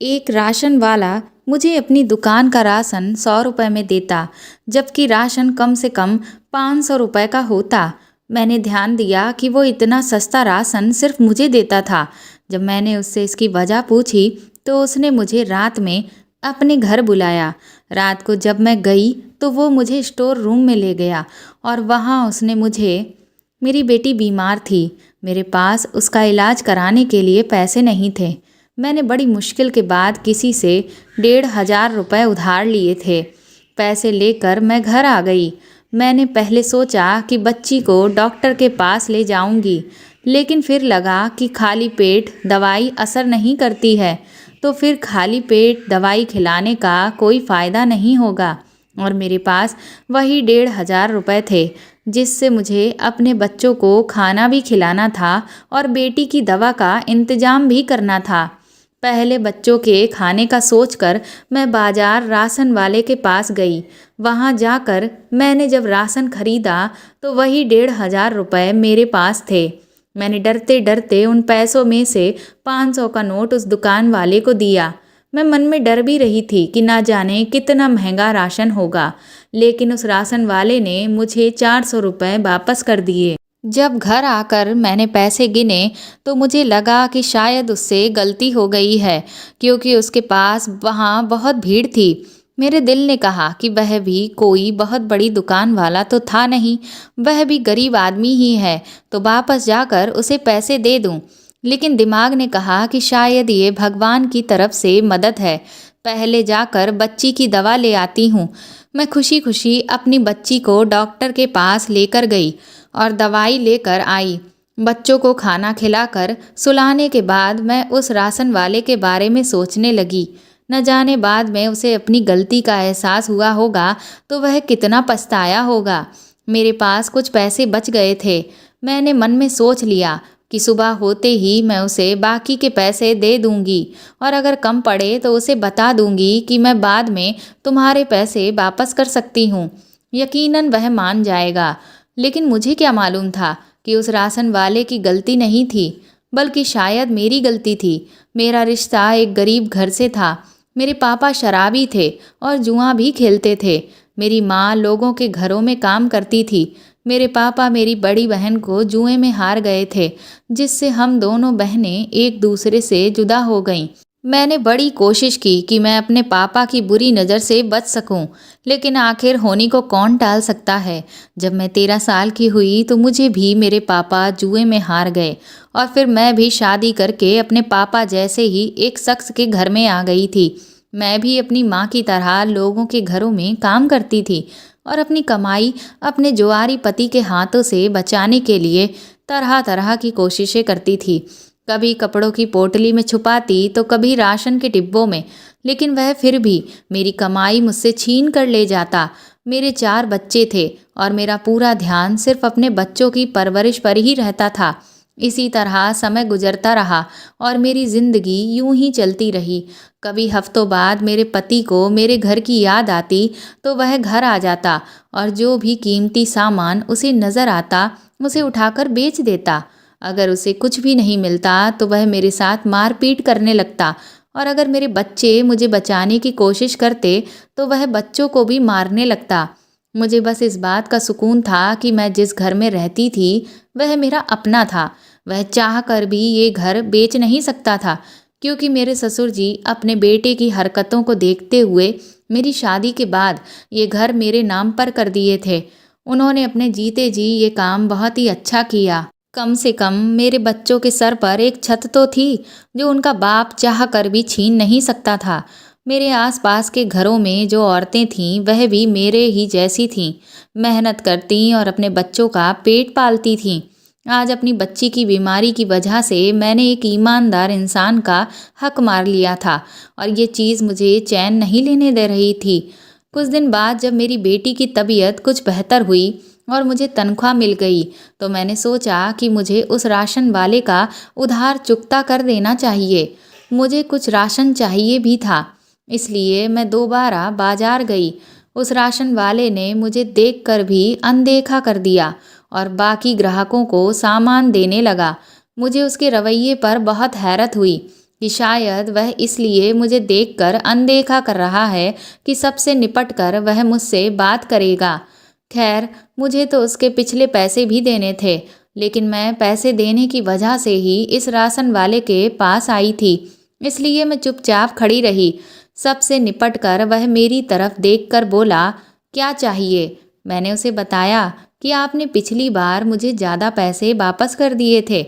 एक राशन वाला मुझे अपनी दुकान का राशन 100 रुपये में देता, जबकि राशन कम से कम 500 रुपये का होता। मैंने ध्यान दिया कि वो इतना सस्ता राशन सिर्फ मुझे देता था। जब मैंने उससे इसकी वजह पूछी तो उसने मुझे रात में अपने घर बुलाया। रात को जब मैं गई तो वो मुझे स्टोर रूम में ले गया और वहाँ उसने मुझे मेरी बेटी बीमार थी। मेरे पास उसका इलाज कराने के लिए पैसे नहीं थे। मैंने बड़ी मुश्किल के बाद किसी से 1,500 रुपये उधार लिए थे। पैसे लेकर मैं घर आ गई। मैंने पहले सोचा कि बच्ची को डॉक्टर के पास ले जाऊंगी, लेकिन फिर लगा कि खाली पेट दवाई असर नहीं करती है, तो फिर खाली पेट दवाई खिलाने का कोई फ़ायदा नहीं होगा। और मेरे पास वही 1,500 रुपये थे, जिससे मुझे अपने बच्चों को खाना भी खिलाना था और बेटी की दवा का इंतज़ाम भी करना था। पहले बच्चों के खाने का सोचकर मैं बाजार राशन वाले के पास गई। वहाँ जाकर मैंने जब राशन खरीदा तो वही 1,500 रुपये मेरे पास थे। मैंने डरते डरते उन पैसों में से 500 का नोट उस दुकान वाले को दिया। मैं मन में डर भी रही थी कि ना जाने कितना महंगा राशन होगा, लेकिन उस राशन वाले ने मुझे 400 रुपये वापस कर दिए। जब घर आकर मैंने पैसे गिने तो मुझे लगा कि शायद उससे गलती हो गई है, क्योंकि उसके पास वहाँ बहुत भीड़ थी। मेरे दिल ने कहा कि वह भी कोई बहुत बड़ी दुकान वाला तो था नहीं, वह भी गरीब आदमी ही है, तो वापस जाकर उसे पैसे दे दूं। लेकिन दिमाग ने कहा कि शायद ये भगवान की तरफ से मदद है, पहले जाकर बच्ची की दवा ले आती हूँ। मैं खुशी खुशी अपनी बच्ची को डॉक्टर के पास लेकर गई और दवाई लेकर आई। बच्चों को खाना खिलाकर सुलाने के बाद मैं उस राशन वाले के बारे में सोचने लगी। न जाने बाद में उसे अपनी गलती का एहसास हुआ होगा तो वह कितना पछताया होगा। मेरे पास कुछ पैसे बच गए थे। मैंने मन में सोच लिया कि सुबह होते ही मैं उसे बाकी के पैसे दे दूंगी, और अगर कम पड़े तो उसे बता दूंगी कि मैं बाद में तुम्हारे पैसे वापस कर सकती हूँ। यकीनन वह मान जाएगा। लेकिन मुझे क्या मालूम था कि उस राशन वाले की गलती नहीं थी, बल्कि शायद मेरी गलती थी। मेरा रिश्ता एक गरीब घर से था। मेरे पापा शराबी थे और जुआ भी खेलते थे। मेरी माँ लोगों के घरों में काम करती थी। मेरे पापा मेरी बड़ी बहन को जुए में हार गए थे, जिससे हम दोनों बहनें एक दूसरे से जुदा हो गईं। मैंने बड़ी कोशिश की कि मैं अपने पापा की बुरी नज़र से बच सकूं, लेकिन आखिर होनी को कौन टाल सकता है। जब मैं 13 साल की हुई तो मुझे भी मेरे पापा जुए में हार गए, और फिर मैं भी शादी करके अपने पापा जैसे ही एक शख्स के घर में आ गई थी। मैं भी अपनी माँ की तरह लोगों के घरों में काम करती थी और अपनी कमाई अपने जुआरी पति के हाथों से बचाने के लिए तरह तरह की कोशिशें करती थी। कभी कपड़ों की पोटली में छुपाती तो कभी राशन के डिब्बों में, लेकिन वह फिर भी मेरी कमाई मुझसे छीन कर ले जाता। मेरे 4 बच्चे थे और मेरा पूरा ध्यान सिर्फ अपने बच्चों की परवरिश पर ही रहता था। इसी तरह समय गुजरता रहा और मेरी जिंदगी यूं ही चलती रही। कभी हफ्तों बाद मेरे पति को मेरे घर की याद आती तो वह घर आ जाता और जो भी कीमती सामान उसे नज़र आता उसे उठाकर बेच देता। अगर उसे कुछ भी नहीं मिलता तो वह मेरे साथ मारपीट करने लगता, और अगर मेरे बच्चे मुझे बचाने की कोशिश करते तो वह बच्चों को भी मारने लगता। मुझे बस इस बात का सुकून था कि मैं जिस घर में रहती थी वह मेरा अपना था। वह चाह कर भी ये घर बेच नहीं सकता था, क्योंकि मेरे ससुर जी अपने बेटे की हरकतों को देखते हुए मेरी शादी के बाद ये घर मेरे नाम पर कर दिए थे। उन्होंने अपने जीते जी ये काम बहुत ही अच्छा किया। कम से कम मेरे बच्चों के सर पर एक छत तो थी, जो उनका बाप चाह कर भी छीन नहीं सकता था। मेरे आसपास के घरों में जो औरतें थीं वह भी मेरे ही जैसी थीं, मेहनत करती और अपने बच्चों का पेट पालती थीं। आज अपनी बच्ची की बीमारी की वजह से मैंने एक ईमानदार इंसान का हक मार लिया था, और ये चीज़ मुझे चैन नहीं लेने दे रही थी। कुछ दिन बाद जब मेरी बेटी की तबीयत कुछ बेहतर हुई और मुझे तनख्वाह मिल गई, तो मैंने सोचा कि मुझे उस राशन वाले का उधार चुकता कर देना चाहिए। मुझे कुछ राशन चाहिए भी था, इसलिए मैं दोबारा बाजार गई। उस राशन वाले ने मुझे देखकर भी अनदेखा कर दिया और बाकी ग्राहकों को सामान देने लगा। मुझे उसके रवैये पर बहुत हैरत हुई। कि शायद वह इसलिए मुझे देखकर अनदेखा कर रहा है कि सबसे निपट कर वह मुझसे बात करेगा। खैर, मुझे तो उसके पिछले पैसे भी देने थे, लेकिन मैं पैसे देने की वजह से ही इस राशन वाले के पास आई थी, इसलिए मैं चुपचाप खड़ी रही। सबसे निपट कर वह मेरी तरफ देखकर बोला, क्या चाहिए? मैंने उसे बताया कि आपने पिछली बार मुझे ज़्यादा पैसे वापस कर दिए थे,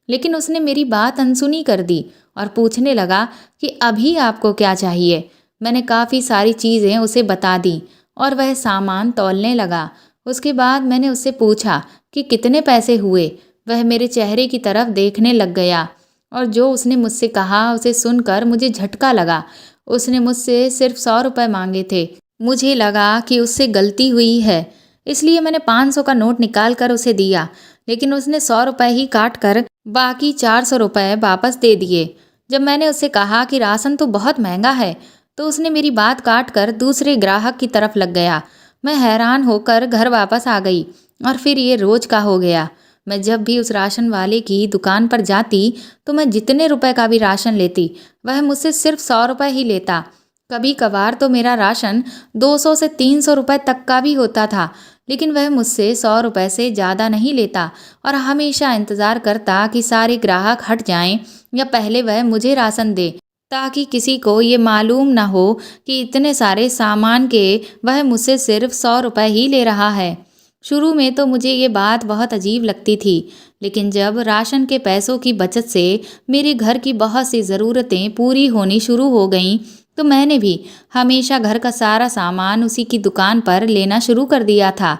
लेकिन उसने मेरी बात अनसुनी कर दी और पूछने लगा कि अभी आपको क्या चाहिए। मैंने काफ़ी सारी चीज़ें उसे बता दी और वह सामान तौलने लगा। उसके बाद मैंने उससे पूछा कि कितने पैसे हुए। वह मेरे चेहरे की तरफ देखने लग गया और जो उसने मुझसे कहा उसे सुनकर मुझे झटका लगा। उसने मुझसे सिर्फ 100 रुपये मांगे थे। मुझे लगा कि उससे गलती हुई है, इसलिए मैंने 500 का नोट निकाल कर उसे दिया, लेकिन उसने 100 रुपये ही काट कर बाकी 400 रुपये वापस दे दिए। जब मैंने उससे कहा कि राशन तो बहुत महंगा है, तो उसने मेरी बात काट कर दूसरे ग्राहक की तरफ लग गया। मैं हैरान होकर घर वापस आ गई और फिर ये रोज का हो गया। मैं जब भी उस राशन वाले की दुकान पर जाती तो मैं जितने रुपए का भी राशन लेती, वह मुझसे सिर्फ 100 रुपये ही लेता। कभी कभार तो मेरा राशन 200 से 300 रुपये तक का भी होता था, लेकिन वह मुझसे 100 रुपये से ज़्यादा नहीं लेता और हमेशा इंतज़ार करता कि सारे ग्राहक हट जाएं या पहले वह मुझे राशन दे, ताकि किसी को ये मालूम ना हो कि इतने सारे सामान के वह मुझसे सिर्फ 100 रुपये ही ले रहा है। शुरू में तो मुझे ये बात बहुत अजीब लगती थी, लेकिन जब राशन के पैसों की बचत से मेरे घर की बहुत सी ज़रूरतें पूरी होनी शुरू हो गईं, तो मैंने भी हमेशा घर का सारा सामान उसी की दुकान पर लेना शुरू कर दिया था।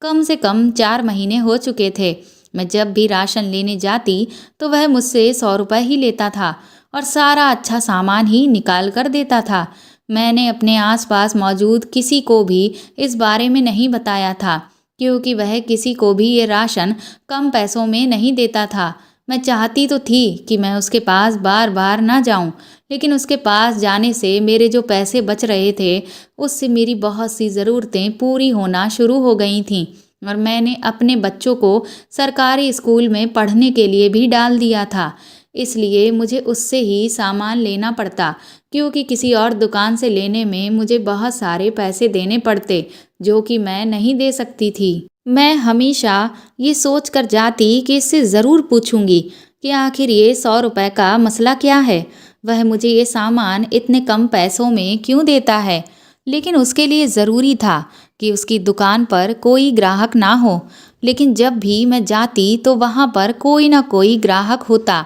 कम से कम 4 महीने हो चुके थे। मैं जब भी राशन लेने जाती तो वह मुझसे 100 रुपये ही लेता था और सारा अच्छा सामान ही निकाल कर देता था। मैंने अपने आसपास मौजूद किसी को भी इस बारे में नहीं बताया था, क्योंकि वह किसी को भी ये राशन कम पैसों में नहीं देता था। मैं चाहती तो थी कि मैं उसके पास बार बार ना जाऊं, लेकिन उसके पास जाने से मेरे जो पैसे बच रहे थे, उससे मेरी बहुत सी ज़रूरतें पूरी होना शुरू हो गई थीं और मैंने अपने बच्चों को सरकारी स्कूल में पढ़ने के लिए भी डाल दिया था। इसलिए मुझे उससे ही सामान लेना पड़ता, क्योंकि किसी और दुकान से लेने में मुझे बहुत सारे पैसे देने पड़ते, जो कि मैं नहीं दे सकती थी। मैं हमेशा ये सोच कर जाती कि इससे ज़रूर पूछूंगी कि आखिर ये 100 रुपये का मसला क्या है, वह मुझे ये सामान इतने कम पैसों में क्यों देता है। लेकिन उसके लिए ज़रूरी था कि उसकी दुकान पर कोई ग्राहक ना हो, लेकिन जब भी मैं जाती तो वहाँ पर कोई ना कोई ग्राहक होता।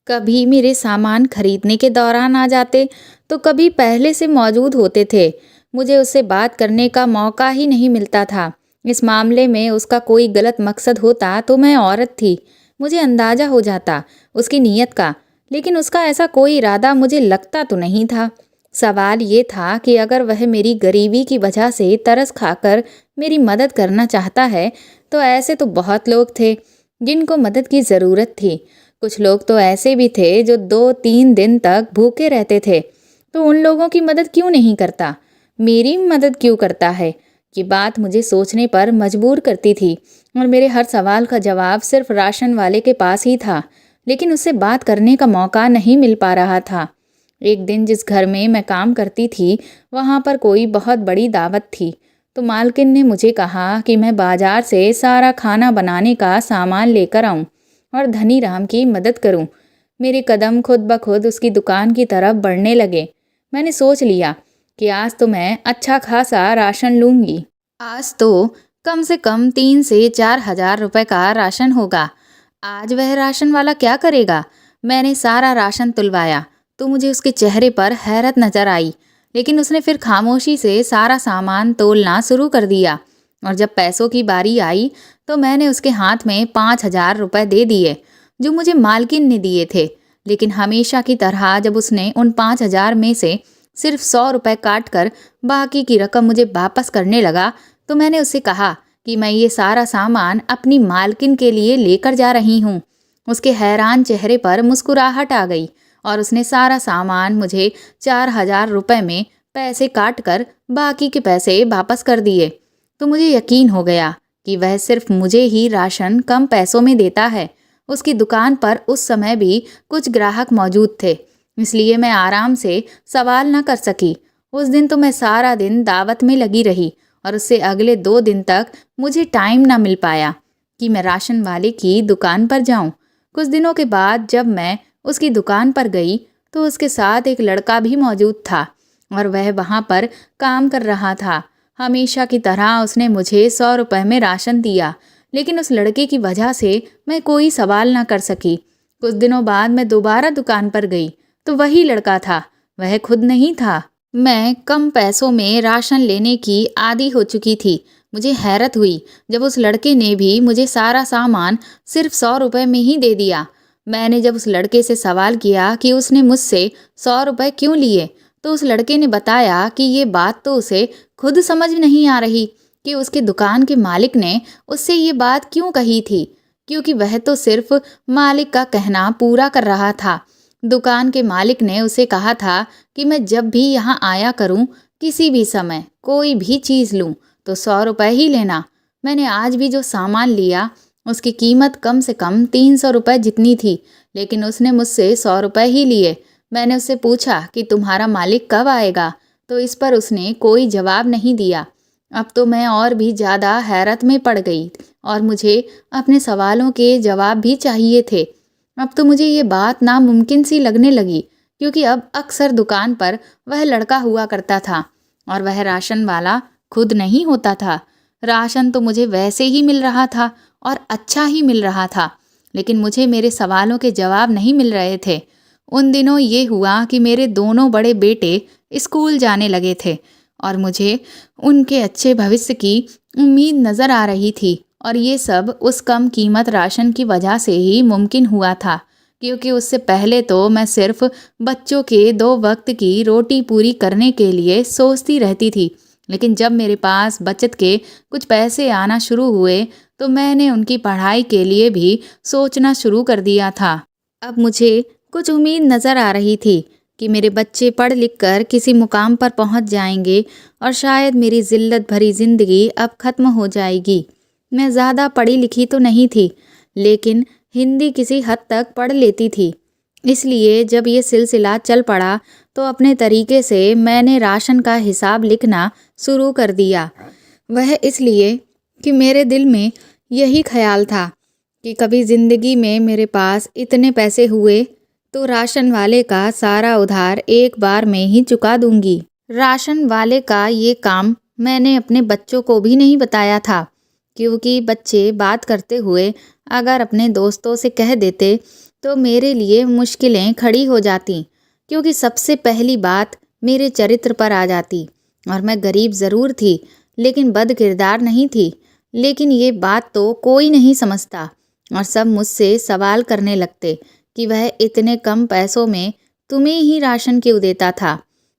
कभी मेरे सामान खरीदने के दौरान आ जाते, तो कभी पहले से मौजूद होते थे। मुझे उससे बात करने का मौका ही नहीं मिलता था। इस मामले में उसका कोई गलत मकसद होता तो मैं औरत थी, मुझे अंदाज़ा हो जाता उसकी नीयत का, लेकिन उसका ऐसा कोई इरादा मुझे लगता तो नहीं था। सवाल ये था कि अगर वह मेरी गरीबी की वजह से तरस खाकर मेरी मदद करना चाहता है, तो ऐसे तो बहुत लोग थे जिनको मदद की ज़रूरत थी। कुछ लोग तो ऐसे भी थे जो 2-3 दिन तक भूखे रहते थे, तो उन लोगों की मदद क्यों नहीं करता, मेरी मदद क्यों करता है? ये बात मुझे सोचने पर मजबूर करती थी और मेरे हर सवाल का जवाब सिर्फ राशन वाले के पास ही था, लेकिन उससे बात करने का मौका नहीं मिल पा रहा था। एक दिन जिस घर में मैं काम करती थी, वहाँ पर कोई बहुत बड़ी दावत थी, तो मालकिन ने मुझे कहा कि मैं बाजार से सारा खाना बनाने का सामान लेकर आऊँ और धनी राम की मदद करूं। मेरे कदम खुद ब खुद उसकी दुकान की तरफ बढ़ने लगे। मैंने सोच लिया कि आज तो मैं अच्छा खासा राशन लूंगी। आज तो कम से कम 3 से 4 हजार रुपए का राशन होगा। आज वह राशन वाला क्या करेगा? मैंने सारा राशन तुलवाया तो मुझे उसके चेहरे पर हैरत नजर आई, लेकिन उसने फिर खामोशी से सारा सामान तोलना शुरू कर दिया और जब पैसों की बारी आई तो मैंने उसके हाथ में 5,000 रुपये दे दिए, जो मुझे मालकिन ने दिए थे। लेकिन हमेशा की तरह जब उसने उन 5,000 में से सिर्फ 100 रुपये काट कर बाकी की रकम मुझे वापस करने लगा, तो मैंने उससे कहा कि मैं ये सारा सामान अपनी मालकिन के लिए लेकर जा रही हूँ। उसके हैरान चेहरे पर मुस्कुराहट आ गई और उसने सारा सामान मुझे 4,000 रुपये में पैसे काट कर बाकी के पैसे वापस कर दिए। तो मुझे यकीन हो गया कि वह सिर्फ मुझे ही राशन कम पैसों में देता है। उसकी दुकान पर उस समय भी कुछ ग्राहक मौजूद थे, इसलिए मैं आराम से सवाल न कर सकी। उस दिन तो मैं सारा दिन दावत में लगी रही और उससे अगले 2 दिन तक मुझे टाइम ना मिल पाया कि मैं राशन वाले की दुकान पर जाऊं। कुछ दिनों के बाद जब मैं उसकी दुकान पर गई तो उसके साथ एक लड़का भी मौजूद था और वह वहां पर काम कर रहा था। हमेशा की तरह उसने मुझे 100 रुपए में राशन दिया, लेकिन उस लड़के की वजह से मैं कोई सवाल ना कर सकी। कुछ दिनों बाद मैं दोबारा दुकान पर गई तो वही लड़का था, वह खुद नहीं था। मैं कम पैसों में राशन लेने की आदी हो चुकी थी। मुझे हैरत हुई जब उस लड़के ने भी मुझे सारा सामान सिर्फ 100 रुपए में ही दे दिया। मैंने जब उस लड़के से सवाल किया कि उसने मुझसे 100 रुपए क्यों लिए, तो उस लड़के ने बताया कि ये बात तो उसे खुद समझ नहीं आ रही कि उसके दुकान के मालिक ने उससे ये बात क्यों कही थी, क्योंकि वह तो सिर्फ मालिक का कहना पूरा कर रहा था। दुकान के मालिक ने उसे कहा था कि मैं जब भी यहाँ आया करूँ, किसी भी समय कोई भी चीज़ लूँ तो 100 रुपए ही लेना। मैंने आज भी जो सामान लिया उसकी कीमत कम से कम 300 रुपए जितनी थी, लेकिन उसने मुझसे 100 रुपए ही लिए। मैंने उससे पूछा कि तुम्हारा मालिक कब आएगा, तो इस पर उसने कोई जवाब नहीं दिया। अब तो मैं और भी ज़्यादा हैरत में पड़ गई और मुझे अपने सवालों के जवाब भी चाहिए थे। अब तो मुझे ये बात नामुमकिन सी लगने लगी, क्योंकि अब अक्सर दुकान पर वह लड़का हुआ करता था और वह राशन वाला खुद नहीं होता था। राशन तो मुझे वैसे ही मिल रहा था और अच्छा ही मिल रहा था, लेकिन मुझे मेरे सवालों के जवाब नहीं मिल रहे थे। उन दिनों ये हुआ कि मेरे दोनों बड़े बेटे स्कूल जाने लगे थे और मुझे उनके अच्छे भविष्य की उम्मीद नज़र आ रही थी, और ये सब उस कम कीमत राशन की वजह से ही मुमकिन हुआ था, क्योंकि उससे पहले तो मैं सिर्फ बच्चों के 2 वक्त की रोटी पूरी करने के लिए सोचती रहती थी। लेकिन जब मेरे पास बचत के कुछ पैसे आना शुरू हुए तो मैंने उनकी पढ़ाई के लिए भी सोचना शुरू कर दिया था। अब मुझे कुछ उम्मीद नज़र आ रही थी कि मेरे बच्चे पढ़ लिख कर किसी मुकाम पर पहुंच जाएंगे और शायद मेरी जिल्लत भरी ज़िंदगी अब ख़त्म हो जाएगी। मैं ज़्यादा पढ़ी लिखी तो नहीं थी, लेकिन हिंदी किसी हद तक पढ़ लेती थी। इसलिए जब ये सिलसिला चल पड़ा तो अपने तरीके से मैंने राशन का हिसाब लिखना शुरू कर दिया। वह इसलिए कि मेरे दिल में यही ख्याल था कि कभी ज़िंदगी में मेरे पास इतने पैसे हुए तो राशन वाले का सारा उधार एक बार में ही चुका दूंगी। राशन वाले का ये काम मैंने अपने बच्चों को भी नहीं बताया था, क्योंकि बच्चे बात करते हुए अगर अपने दोस्तों से कह देते तो मेरे लिए मुश्किलें खड़ी हो जाती, क्योंकि सबसे पहली बात मेरे चरित्र पर आ जाती। और मैं गरीब ज़रूर थी, लेकिन बद किरदार नहीं थी। लेकिन ये बात तो कोई नहीं समझता और सब मुझसे सवाल करने लगते कि वह इतने कम पैसों में तुम्हें ही राशन क्यों देता था।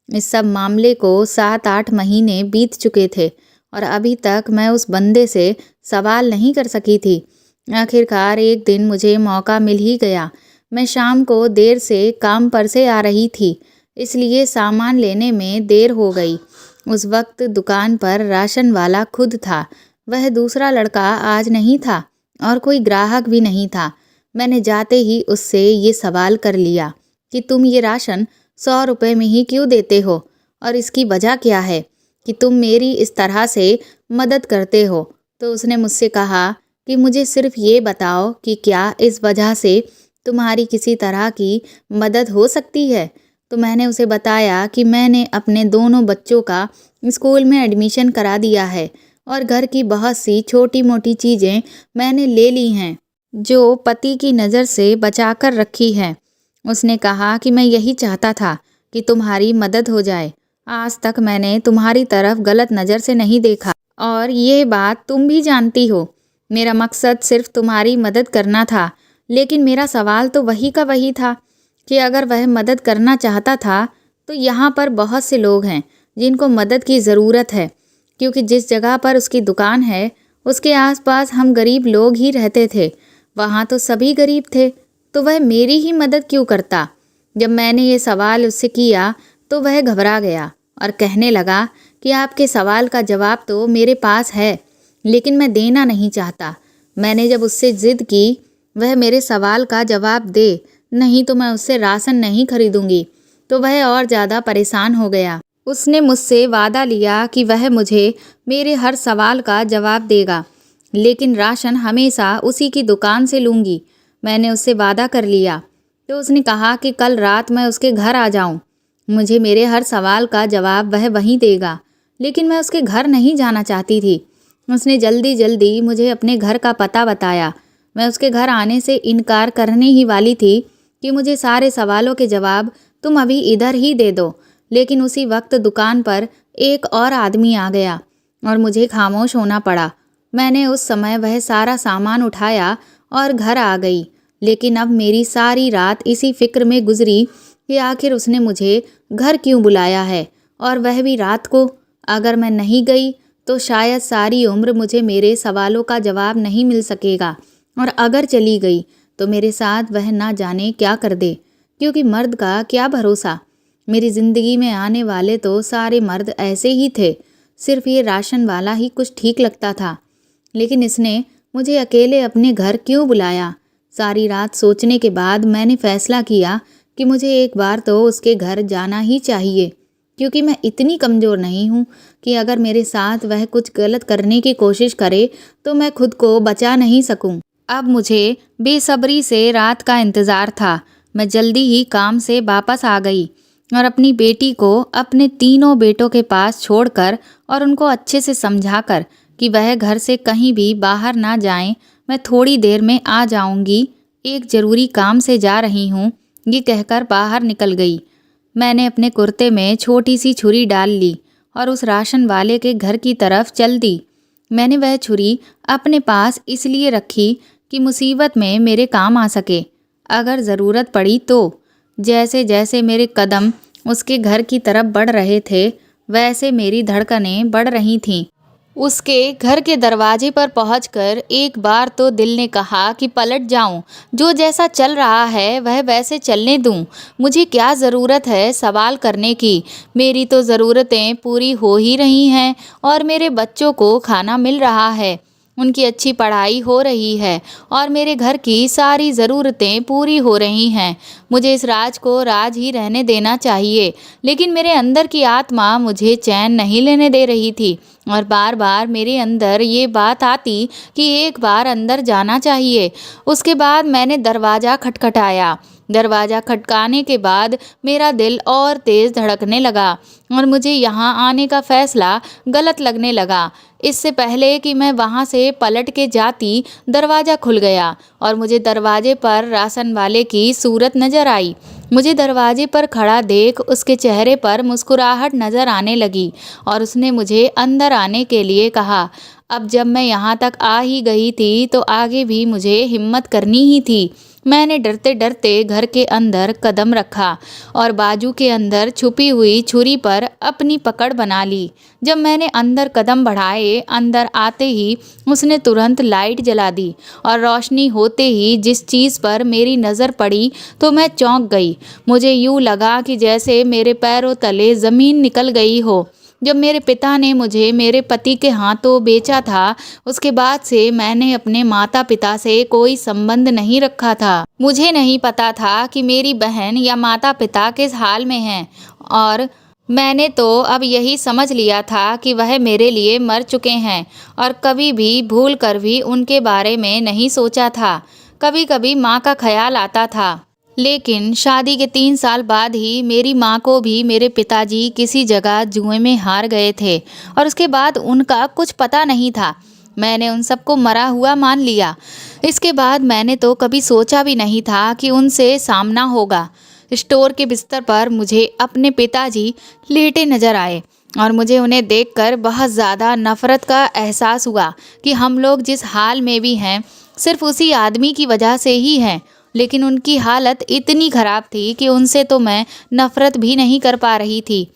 इस सब मामले को 7-8 महीने बीत चुके थे और अभी तक मैं उस बंदे से सवाल नहीं कर सकी थी। आखिरकार एक दिन मुझे मौका मिल ही गया। मैं शाम को देर से काम पर से आ रही थी, इसलिए सामान लेने में देर हो गई। उस वक्त दुकान पर राशन वाला खुद था। वह दूसरा लड़का आज नहीं था और कोई ग्राहक भी नहीं था। मैंने जाते ही उससे ये सवाल कर लिया कि तुम ये राशन 100 रुपये में ही क्यों देते हो और इसकी वजह क्या है कि तुम मेरी इस तरह से मदद करते हो। तो उसने मुझसे कहा कि मुझे सिर्फ ये बताओ कि क्या इस वजह से तुम्हारी किसी तरह की मदद हो सकती है। तो मैंने उसे बताया कि मैंने अपने दोनों बच्चों का स्कूल में एडमिशन करा दिया है और घर की बहुत सी छोटी मोटी चीज़ें मैंने ले ली हैं जो पति की नज़र से बचा कर रखी है। उसने कहा कि मैं यही चाहता था कि तुम्हारी मदद हो जाए। आज तक मैंने तुम्हारी तरफ गलत नज़र से नहीं देखा और ये बात तुम भी जानती हो। मेरा मकसद सिर्फ तुम्हारी मदद करना था, लेकिन मेरा सवाल तो वही का वही था कि अगर वह मदद करना चाहता था तो यहाँ पर बहुत से लोग हैं जिनको मदद की ज़रूरत है, क्योंकि जिस जगह पर उसकी दुकान है उसके आसपास हम गरीब लोग ही रहते थे। वहाँ तो सभी गरीब थे, तो वह मेरी ही मदद क्यों करता। जब मैंने ये सवाल उससे किया तो वह घबरा गया और कहने लगा कि आपके सवाल का जवाब तो मेरे पास है, लेकिन मैं देना नहीं चाहता। मैंने जब उससे ज़िद की वह मेरे सवाल का जवाब दे, नहीं तो मैं उससे राशन नहीं खरीदूंगी। तो वह और ज़्यादा परेशान हो गया। उसने मुझसे वादा लिया कि वह मुझे मेरे हर सवाल का जवाब देगा, लेकिन राशन हमेशा उसी की दुकान से लूँगी। मैंने उससे वादा कर लिया। तो उसने कहा कि कल रात मैं उसके घर आ जाऊं। मुझे मेरे हर सवाल का जवाब वह वहीं देगा, लेकिन मैं उसके घर नहीं जाना चाहती थी। उसने जल्दी जल्दी मुझे अपने घर का पता बताया। मैं उसके घर आने से इनकार करने ही वाली थी कि मुझे सारे सवालों के जवाब तुम अभी इधर ही दे दो, लेकिन उसी वक्त दुकान पर एक और आदमी आ गया और मुझे खामोश होना पड़ा। मैंने उस समय वह सारा सामान उठाया और घर आ गई, लेकिन अब मेरी सारी रात इसी फिक्र में गुजरी कि आखिर उसने मुझे घर क्यों बुलाया है, और वह भी रात को। अगर मैं नहीं गई तो शायद सारी उम्र मुझे मेरे सवालों का जवाब नहीं मिल सकेगा, और अगर चली गई तो मेरे साथ वह ना जाने क्या कर दे, क्योंकि मर्द का क्या भरोसा। मेरी ज़िंदगी में आने वाले तो सारे मर्द ऐसे ही थे, सिर्फ ये राशन वाला ही कुछ ठीक लगता था। लेकिन इसने मुझे अकेले अपने घर क्यों बुलाया? सारी रात सोचने के बाद मैंने फैसला किया कि मुझे एक बार तो उसके घर जाना ही चाहिए, क्योंकि मैं इतनी कमज़ोर नहीं हूँ कि अगर मेरे साथ वह कुछ गलत करने की कोशिश करे तो मैं खुद को बचा नहीं सकूँ। अब मुझे बेसब्री से रात का इंतज़ार था। मैं जल्दी ही काम से वापस आ गई और अपनी बेटी को अपने तीनों बेटों के पास छोड़कर और उनको अच्छे से समझाकर कि वह घर से कहीं भी बाहर ना जाएं, मैं थोड़ी देर में आ जाऊंगी, एक ज़रूरी काम से जा रही हूँ, ये कहकर बाहर निकल गई। मैंने अपने कुर्ते में छोटी सी छुरी डाल ली और उस राशन वाले के घर की तरफ चल दी। मैंने वह छुरी अपने पास इसलिए रखी कि मुसीबत में मेरे काम आ सके, अगर ज़रूरत पड़ी तो। जैसे जैसे मेरे कदम उसके घर की तरफ बढ़ रहे थे, वैसे मेरी धड़कनें बढ़ रही थीं। उसके घर के दरवाजे पर पहुंचकर एक बार तो दिल ने कहा कि पलट जाऊं, जो जैसा चल रहा है वह वैसे चलने दूं। मुझे क्या ज़रूरत है सवाल करने की? मेरी तो ज़रूरतें पूरी हो ही रही हैं और मेरे बच्चों को खाना मिल रहा है, उनकी अच्छी पढ़ाई हो रही है और मेरे घर की सारी ज़रूरतें पूरी हो रही हैं। मुझे इस राज को राज ही रहने देना चाहिए, लेकिन मेरे अंदर की आत्मा मुझे चैन नहीं लेने दे रही थी और बार बार मेरे अंदर ये बात आती कि एक बार अंदर जाना चाहिए। उसके बाद मैंने दरवाज़ा खटखटाया। दरवाज़ा खटकाने के बाद मेरा दिल और तेज़ धड़कने लगा और मुझे यहाँ आने का फ़ैसला गलत लगने लगा। इससे पहले कि मैं वहाँ से पलट के जाती, दरवाज़ा खुल गया और मुझे दरवाजे पर राशन वाले की सूरत नज़र आई। मुझे दरवाजे पर खड़ा देख उसके चेहरे पर मुस्कुराहट नज़र आने लगी और उसने मुझे अंदर आने के लिए कहा। अब जब मैं यहाँ तक आ ही गई थी तो आगे भी मुझे हिम्मत करनी ही थी। मैंने डरते डरते घर के अंदर कदम रखा और बाजू के अंदर छुपी हुई छुरी पर अपनी पकड़ बना ली। जब मैंने अंदर कदम बढ़ाए, अंदर आते ही उसने तुरंत लाइट जला दी और रोशनी होते ही जिस चीज़ पर मेरी नज़र पड़ी तो मैं चौंक गई। मुझे यूँ लगा कि जैसे मेरे पैरों तले ज़मीन निकल गई हो। जब मेरे पिता ने मुझे मेरे पति के हाथों बेचा था, उसके बाद से मैंने अपने माता पिता से कोई संबंध नहीं रखा था। मुझे नहीं पता था कि मेरी बहन या माता पिता किस हाल में हैं, और मैंने तो अब यही समझ लिया था कि वह मेरे लिए मर चुके हैं और कभी भी भूल कर भी उनके बारे में नहीं सोचा था। कभी कभी माँ का ख्याल आता था, लेकिन शादी के 3 साल बाद ही मेरी माँ को भी मेरे पिताजी किसी जगह जुए में हार गए थे और उसके बाद उनका कुछ पता नहीं था। मैंने उन सबको मरा हुआ मान लिया। इसके बाद मैंने तो कभी सोचा भी नहीं था कि उनसे सामना होगा। स्टोर के बिस्तर पर मुझे अपने पिताजी लेटे नजर आए और मुझे उन्हें देखकर बहुत ज़्यादा नफ़रत का एहसास हुआ कि हम लोग जिस हाल में भी हैं सिर्फ उसी आदमी की वजह से ही हैं। लेकिन उनकी हालत इतनी ख़राब थी कि उनसे तो मैं नफ़रत भी नहीं कर पा रही थी।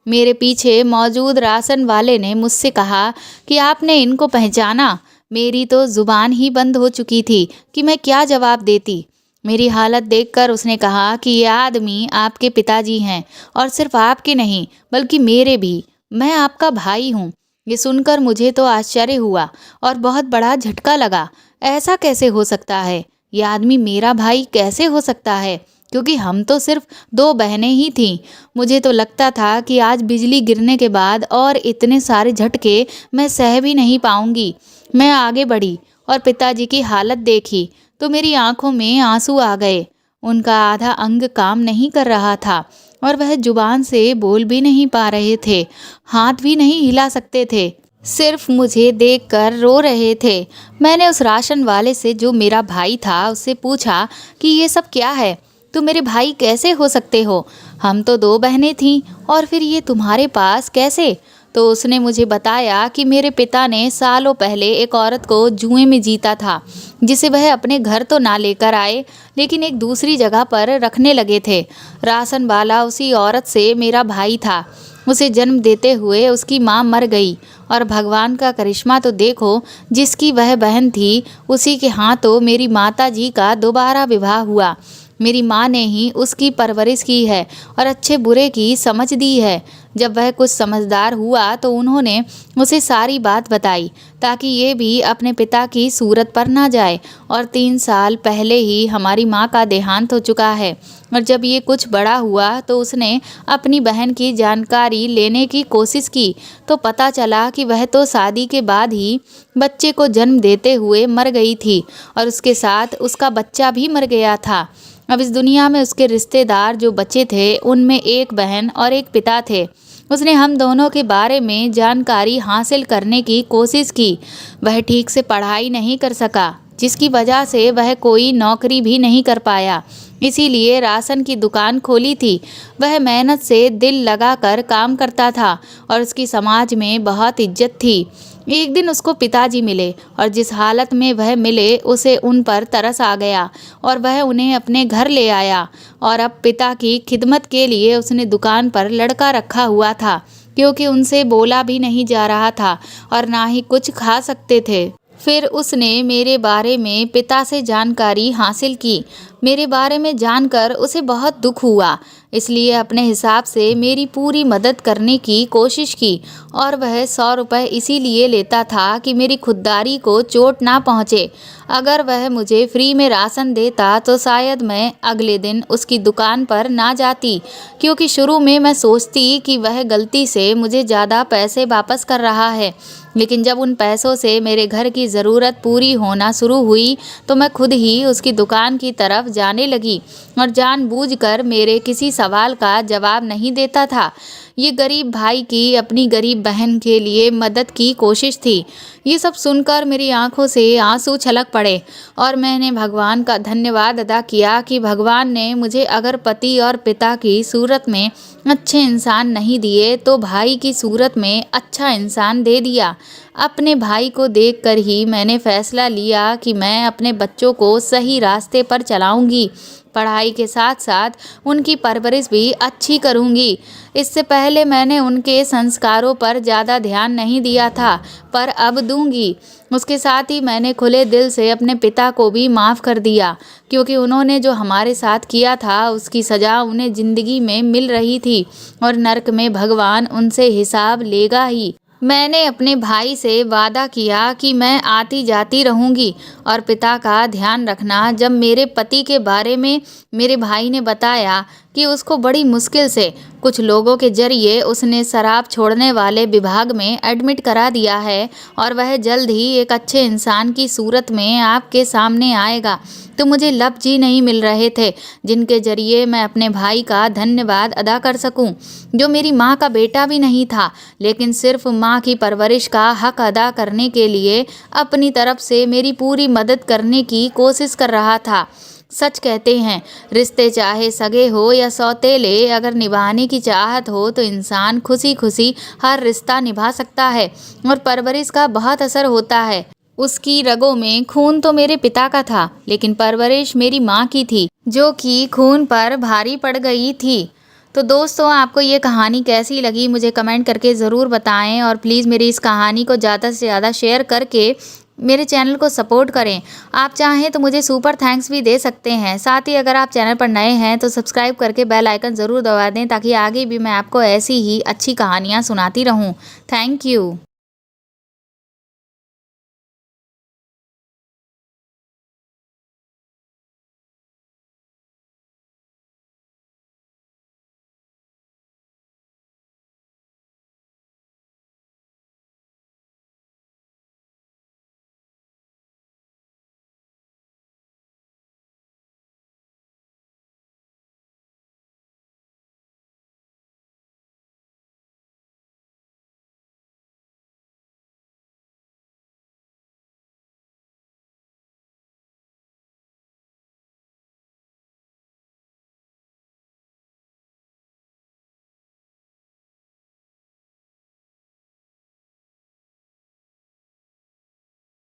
मेरे पीछे मौजूद राशन वाले ने मुझसे कहा कि आपने इनको पहचाना। मेरी तो ज़ुबान ही बंद हो चुकी थी कि मैं क्या जवाब देती। मेरी हालत देखकर उसने कहा कि ये आदमी आपके पिताजी हैं और सिर्फ आपके नहीं बल्कि मेरे भी। मैं आपका भाई हूँ। ये सुनकर मुझे तो आश्चर्य हुआ और बहुत बड़ा झटका लगा। ऐसा कैसे हो सकता है? ये आदमी मेरा भाई कैसे हो सकता है, क्योंकि हम तो सिर्फ 2 बहनें ही थीं। मुझे तो लगता था कि आज बिजली गिरने के बाद और इतने सारे झटके मैं सह भी नहीं पाऊंगी। मैं आगे बढ़ी और पिताजी की हालत देखी तो मेरी आंखों में आंसू आ गए। उनका आधा अंग काम नहीं कर रहा था और वह जुबान से बोल भी नहीं पा रहे थे, हाथ भी नहीं हिला सकते थे, सिर्फ मुझे देखकर रो रहे थे। मैंने उस राशन वाले से, जो मेरा भाई था, उससे पूछा कि ये सब क्या है, तुम मेरे भाई कैसे हो सकते हो? हम तो 2 बहनें थीं और फिर ये तुम्हारे पास कैसे? तो उसने मुझे बताया कि मेरे पिता ने सालों पहले एक औरत को जुए में जीता था, जिसे वह अपने घर तो ना लेकर आए, लेकिन एक दूसरी जगह पर रखने लगे थे। राशन वाला उसी औरत से मेरा भाई था। उसे जन्म देते हुए उसकी माँ मर गई और भगवान का करिश्मा तो देखो, जिसकी वह बहन थी उसी के हाथों मेरी माता जी का दोबारा विवाह हुआ। मेरी माँ ने ही उसकी परवरिश की है और अच्छे बुरे की समझ दी है। जब वह कुछ समझदार हुआ तो उन्होंने उसे सारी बात बताई, ताकि ये भी अपने पिता की सूरत पर ना जाए। और 3 साल पहले ही हमारी माँ का देहांत हो चुका है। और जब ये कुछ बड़ा हुआ तो उसने अपनी बहन की जानकारी लेने की कोशिश की, तो पता चला कि वह तो शादी के बाद ही बच्चे को जन्म देते हुए मर गई थी और उसके साथ उसका बच्चा भी मर गया था। अब इस दुनिया में उसके रिश्तेदार जो बचे थे, उनमें एक बहन और एक पिता थे। उसने हम दोनों के बारे में जानकारी हासिल करने की कोशिश की। वह ठीक से पढ़ाई नहीं कर सका, जिसकी वजह से वह कोई नौकरी भी नहीं कर पाया। इसीलिए राशन की दुकान खोली थी। वह मेहनत से दिल लगाकर काम करता था और उसकी समाज में बहुत इज्जत थी। एक दिन उसको पिताजी मिले और जिस हालत में वह मिले, उसे उन पर तरस आ गया और वह उन्हें अपने घर ले आया। और अब पिता की खिदमत के लिए उसने दुकान पर लड़का रखा हुआ था, क्योंकि उनसे बोला भी नहीं जा रहा था और ना ही कुछ खा सकते थे। फिर उसने मेरे बारे में पिता से जानकारी हासिल की। मेरे बारे में जानकर उसे बहुत दुख हुआ, इसलिए अपने हिसाब से मेरी पूरी मदद करने की कोशिश की। और वह 100 रुपये इसीलिए लेता था कि मेरी खुददारी को चोट ना पहुँचे। अगर वह मुझे फ्री में राशन देता तो शायद मैं अगले दिन उसकी दुकान पर ना जाती, क्योंकि शुरू में मैं सोचती कि वह गलती से मुझे ज़्यादा पैसे वापस कर रहा है। लेकिन जब उन पैसों से मेरे घर की ज़रूरत पूरी होना शुरू हुई तो मैं खुद ही उसकी दुकान की तरफ जाने लगी और जानबूझकर मेरे किसी सवाल का जवाब नहीं देता था। ये गरीब भाई की अपनी गरीब बहन के लिए मदद की कोशिश थी। ये सब सुनकर मेरी आंखों से आंसू छलक पड़े और मैंने भगवान का धन्यवाद अदा किया कि भगवान ने मुझे अगर पति और पिता की सूरत में अच्छे इंसान नहीं दिए तो भाई की सूरत में अच्छा इंसान दे दिया। अपने भाई को देखकर ही मैंने फैसला लिया कि मैं अपने बच्चों को सही रास्ते पर चलाऊंगी, पढ़ाई के साथ साथ उनकी परवरिश भी अच्छी करूंगी। इससे पहले मैंने उनके संस्कारों पर ज़्यादा ध्यान नहीं दिया था, पर अब दूंगी। उसके साथ ही मैंने खुले दिल से अपने पिता को भी माफ़ कर दिया, क्योंकि उन्होंने जो हमारे साथ किया था उसकी सज़ा उन्हें ज़िंदगी में मिल रही थी और नर्क में भगवान उनसे हिसाब लेगा ही। मैंने अपने भाई से वादा किया कि मैं आती जाती रहूंगी और पिता का ध्यान रखना। जब मेरे पति के बारे में मेरे भाई ने बताया कि उसको बड़ी मुश्किल से कुछ लोगों के जरिए उसने शराब छोड़ने वाले विभाग में एडमिट करा दिया है और वह जल्द ही एक अच्छे इंसान की सूरत में आपके सामने आएगा, तो मुझे लफ्ज़ ही नहीं मिल रहे थे जिनके जरिए मैं अपने भाई का धन्यवाद अदा कर सकूं, जो मेरी माँ का बेटा भी नहीं था, लेकिन सिर्फ माँ की परवरिश का हक अदा करने के लिए अपनी तरफ से मेरी पूरी मदद करने की कोशिश कर रहा था। सच कहते हैं, रिश्ते चाहे सगे हो या सौतेले, अगर निभाने की चाहत हो तो इंसान खुशी खुशी हर रिश्ता निभा सकता है। और परवरिश का बहुत असर होता है। उसकी रगों में खून तो मेरे पिता का था, लेकिन परवरिश मेरी माँ की थी, जो कि खून पर भारी पड़ गई थी। तो दोस्तों, आपको ये कहानी कैसी लगी मुझे कमेंट करके ज़रूर बताएं और प्लीज़ मेरी इस कहानी को ज़्यादा से ज़्यादा शेयर करके मेरे चैनल को सपोर्ट करें। आप चाहें तो मुझे सुपर थैंक्स भी दे सकते हैं। साथ ही अगर आप चैनल पर नए हैं तो सब्सक्राइब करके बेल आइकन ज़रूर दबा दें, ताकि आगे भी मैं आपको ऐसी ही अच्छी कहानियाँ सुनाती रहूँ। Thank you.